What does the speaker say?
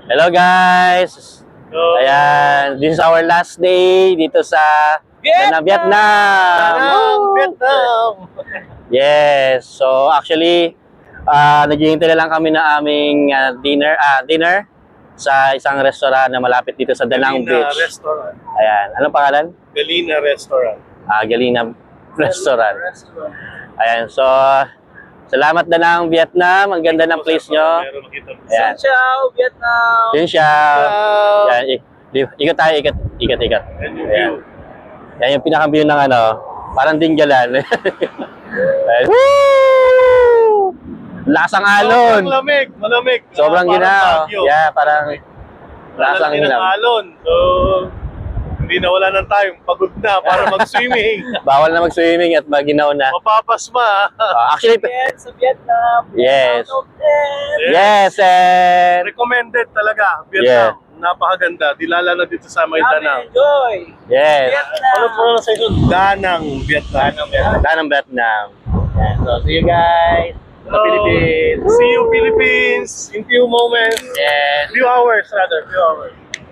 Hello guys! Ayan, this is our last day dito sa Vietnam! Vietnam! Yes, so actually, naghihintay na lang kami na aming dinner sa isang restaurant na malapit dito sa Danang Galina Beach. Restaurant. Ayan, anong pangalan? Galina Restaurant. Galina Restaurant. Ayan, so salamat Danang Vietnam, ang ganda ng place nyo. Ayan. Ciao, Vietnam! Yun siya. Ciao. Yan, ikot tayo, ikot. Ayan. Yan yung pinaka-view ng parang dinggalan. Ayan. Woo! Lasang alon. Sobrang malamig. Sobrang ginaw. Yeah, parang lasang ng ginaw. alon. So, hindi na wala ng time. Pagod na para mag-swimming. Bawal na mag-swimming at maginaw na. Mapapasma. Actually, Sa Vietnam! yes. Out of 10. Yes, and Recommended talaga. Vietnam. Napakaganda. Dilala na dito sa Danang. Enjoy! yes. Ano po na sa ito? Danang, Vietnam. Danang Vietnam. Yan. So, see you guys sa Philippines. See you Philippines in few moments. Yes. Few hours rather. Few hours.